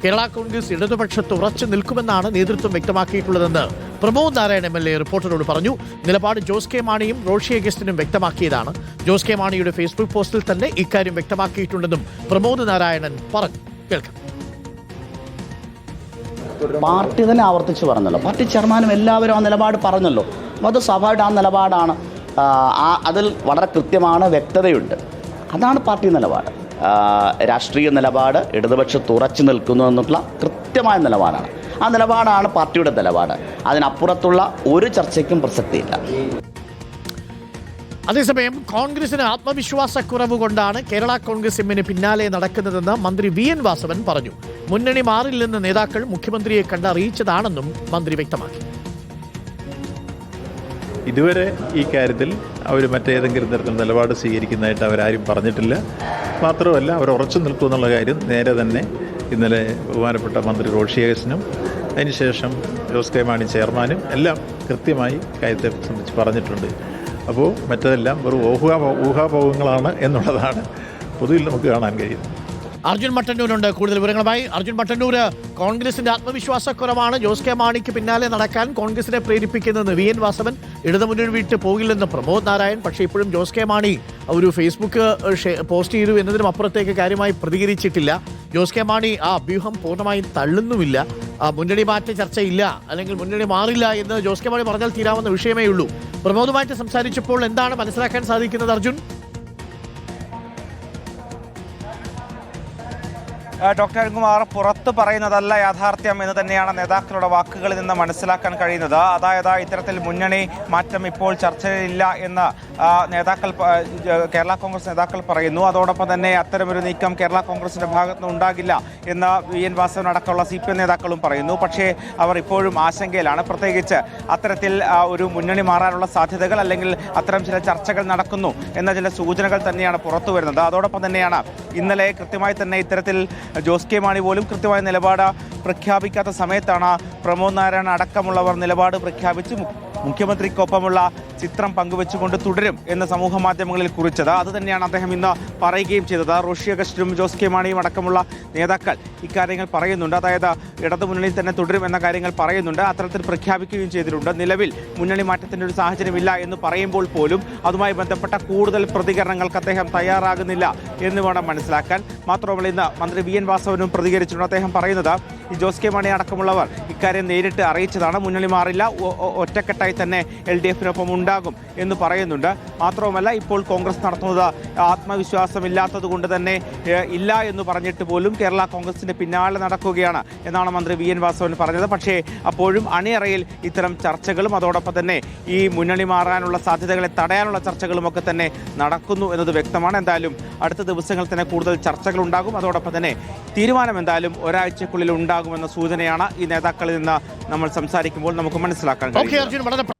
കേരള കോൺഗ്രസ് ഇടതുപക്ഷത്ത് ഉറച്ചു നിൽക്കുമെന്നാണ് നേതൃത്വം വ്യക്തമാക്കിയിട്ടുള്ളതെന്ന് പ്രമോദ് നാരായൺ MLA റിപ്പോർട്ടറോട് പറഞ്ഞു. നിലപാട് ജോസ് കെ മാണിയും റോഷി അഗസ്റ്റിനും വ്യക്തമാക്കിയതാണ്. ജോസ് കെ മാണിയുടെ ഫേസ്ബുക്ക് പോസ്റ്റിൽ തന്നെ ഇക്കാര്യം വ്യക്തമാക്കിയിട്ടുണ്ടെന്നും പ്രമോദ് നാരായണൻ പറഞ്ഞു. കേൾക്കാം. പാർട്ടി തന്നെ ആവർത്തിച്ച് പറഞ്ഞല്ലോ, പാർട്ടി ചെയർമാനും എല്ലാവരും ആ നിലപാട് പറഞ്ഞല്ലോ. അത് സ്വാഭാവികമായിട്ട് ആ നിലപാടാണ്. അതിൽ വളരെ കൃത്യമാണ്, വ്യക്തതയുണ്ട്. അതാണ് പാർട്ടി നിലപാട്. രാഷ്ട്രീയ നിലപാട് ഇടതുപക്ഷത്ത് ഉറച്ചു നിൽക്കുന്നു എന്നുള്ള കൃത്യമായ നിലപാടാണ്. ആ നിലപാടാണ് പാർട്ടിയുടെ നിലപാട്. അതിനപ്പുറത്തുള്ള ഒരു ചർച്ചയ്ക്കും പ്രസക്തിയില്ല. അതേസമയം കോൺഗ്രസിന് ആത്മവിശ്വാസക്കുറവ് കൊണ്ടാണ് കേരള കോൺഗ്രസ് എമ്മിന് പിന്നാലെ നടക്കുന്നതെന്ന് മന്ത്രി VN വാസവൻ പറഞ്ഞു. മുന്നണി മാറില്ലെന്ന് നേതാക്കൾ മുഖ്യമന്ത്രിയെ കണ്ടറിയിച്ചതാണെന്നും മന്ത്രി വ്യക്തമാക്കി. ഇതുവരെ ഈ കാര്യത്തിൽ അവർ മറ്റേതെങ്കിലും തരത്തിൽ നിലപാട് സ്വീകരിക്കുന്നതായിട്ട് അവരാരും പറഞ്ഞിട്ടില്ല. മാത്രമല്ല, അവർ ഉറച്ചു നിൽക്കുമെന്നുള്ള കാര്യം നേരെ തന്നെ ഇന്നലെ ബഹുമാനപ്പെട്ട മന്ത്രി റോഷി അഗസ്റ്റിനും അതിനുശേഷം ജോസ് കെ മാണി ചെയർമാനും എല്ലാം കൃത്യമായി കാര്യത്തെ സംബന്ധിച്ച് പറഞ്ഞിട്ടുണ്ട്. അപ്പോൾ മറ്റതെല്ലാം വെറും ഊഹാപോഹങ്ങളാണ് എന്നുള്ളതാണ് പൊതുവിൽ നമുക്ക് കാണാൻ കഴിയുന്നത്. അർജുൻ മട്ടന്നൂരുണ്ട് കൂടുതൽ വിവരങ്ങളുമായി. അർജുൻ മട്ടന്നൂർ, കോൺഗ്രസിന്റെ ആത്മവിശ്വാസക്കുറവാണ് ജോസ് കെ മാണിക്ക് പിന്നാലെ നടക്കാൻ കോൺഗ്രസിനെ പ്രേരിപ്പിക്കുന്നതെന്ന് VN വാസവൻ, ഇടതുമുന്നണി വിട്ട് പോകില്ലെന്ന് പ്രമോദ് നാരായൺ. പക്ഷേ ഇപ്പോഴും ജോസ് കെ മാണി ഒരു ഫേസ്ബുക്ക് പോസ്റ്റ് ചെയ്തു എന്നതിനും അപ്പുറത്തേക്ക് കാര്യമായി പ്രതികരിച്ചിട്ടില്ല. ജോസ് കെ മാണി ആ അഭ്യൂഹം പൂർണ്ണമായും തള്ളുന്നുമില്ല. മുന്നണി മാറ്റ ചർച്ചയില്ല, അല്ലെങ്കിൽ മുന്നണി മാറില്ല എന്ന് ജോസ് കെ മാണി പറഞ്ഞാൽ തീരാവുന്ന വിഷയമേ ഉള്ളൂ. പ്രമോദുമായിട്ട് സംസാരിച്ചപ്പോൾ എന്താണ് മനസ്സിലാക്കാൻ സാധിക്കുന്നത് അർജുൻ? ഡോക്ടർ അരുൺകുമാർ, പുറത്ത് പറയുന്നതല്ല യാഥാർത്ഥ്യം എന്ന് തന്നെയാണ് നേതാക്കളുടെ വാക്കുകളിൽ നിന്ന് മനസ്സിലാക്കാൻ കഴിയുന്നത്. അതായത് ഇത്തരത്തിൽ മുന്നണി മാറ്റം ഇപ്പോൾ ചർച്ചയിലില്ല എന്ന് കേരള കോൺഗ്രസ് നേതാക്കൾ പറയുന്നു. അതോടൊപ്പം തന്നെ അത്തരമൊരു നീക്കം കേരള കോൺഗ്രസിന്റെ ഭാഗത്തുനിന്ന് ഉണ്ടാകില്ല എന്ന് VN വാസവൻ അടക്കമുള്ള CPM നേതാക്കളും പറയുന്നു. പക്ഷേ അവർ ഇപ്പോഴും ആശങ്കയിലാണ്. പ്രത്യേകിച്ച് അത്തരത്തിൽ ഒരു മുന്നണി മാറാനുള്ള സാധ്യതകൾ, അല്ലെങ്കിൽ അത്തരം ചില ചർച്ചകൾ നടക്കുന്നു എന്ന ചില സൂചനകൾ തന്നെയാണ് പുറത്തു വരുന്നത്. അതോടൊപ്പം തന്നെയാണ് ഇന്നലെ കൃത്യമായി തന്നെ ഇത്തരത്തിൽ ജോസ് കെ മാണി പോലും കൃത്യമായ നിലപാട് പ്രഖ്യാപിക്കാത്ത സമയത്താണ് പ്രമോദ് നാരായണൻ അടക്കമുള്ളവർ നിലപാട് പ്രഖ്യാപിച്ച് മുഖ്യമന്ത്രിക്കൊപ്പമുള്ള ചിത്രം പങ്കുവെച്ചുകൊണ്ട് തുടരും എന്ന് സമൂഹ മാധ്യമങ്ങളിൽ കുറിച്ചത്. അത് തന്നെയാണ് അദ്ദേഹം ഇന്ന് പറയുകയും ചെയ്തത്. റോഷി അഗസ്റ്റിനും ജോസ് കെ മാണിയും അടക്കമുള്ള നേതാക്കൾ ഇക്കാര്യങ്ങൾ പറയുന്നുണ്ട്. അതായത് ഇടതു മുന്നണിയിൽ തന്നെ തുടരും എന്ന കാര്യങ്ങൾ പറയുന്നുണ്ട്. അത്തരത്തിൽ പ്രഖ്യാപിക്കുകയും ചെയ്തിട്ടുണ്ട്. നിലവിൽ മുന്നണി മാറ്റത്തിൻ്റെ ഒരു സാഹചര്യമില്ല എന്ന് പറയുമ്പോൾ പോലും അതുമായി ബന്ധപ്പെട്ട കൂടുതൽ പ്രതികരണങ്ങൾക്ക് അദ്ദേഹം തയ്യാറാകുന്നില്ല എന്ന് വേണം മനസ്സിലാക്കാൻ. മാത്രമല്ല, ഇന്ന് മന്ത്രി VN വാസവനും പ്രതികരിച്ചിട്ടുണ്ട്. അദ്ദേഹം പറയുന്നത് ഈ ജോസ് കെ മാണി അടക്കമുള്ളവർ ഇക്കാര്യം നേരിട്ട് അറിയിച്ചതാണ്. മുന്നണി മാറില്ല, ഒറ്റക്കെട്ടായി തന്നെ LDFനൊപ്പം ഉണ്ടാകും എന്ന് പറയുന്നുണ്ട്. മാത്രവുമല്ല, ഇപ്പോൾ കോൺഗ്രസ് നടത്തുന്നത് ആത്മവിശ്വാസമില്ലാത്തത് കൊണ്ട് തന്നെ ഇല്ല എന്ന് പറഞ്ഞിട്ട് പോലും കേരള കോൺഗ്രസിന്റെ പിന്നാലെ നടക്കുകയാണ് എന്നാണ് മന്ത്രി VN വാസവൻ പറഞ്ഞത്. പക്ഷേ അപ്പോഴും അണിയറയിൽ ഇത്തരം ചർച്ചകളും അതോടൊപ്പം തന്നെ ഈ മുന്നണി മാറാനുള്ള സാധ്യതകളെ തടയാനുള്ള ചർച്ചകളും ഒക്കെ തന്നെ നടക്കുന്നു എന്നത് വ്യക്തമാണ്. എന്തായാലും അടുത്ത ദിവസങ്ങളിൽ തന്നെ കൂടുതൽ ചർച്ചകൾ ഉണ്ടാകും. അതോടൊപ്പം തന്നെ തീരുമാനം എന്തായാലും ഒരാഴ്ചക്കുള്ളിൽ ഉണ്ടാകുമെന്ന സൂചനയാണ് ഈ നേതാക്കളിൽ നിന്ന് നമ്മൾ സംസാരിക്കുമ്പോൾ നമുക്ക് മനസ്സിലാക്കാൻ കഴിയും.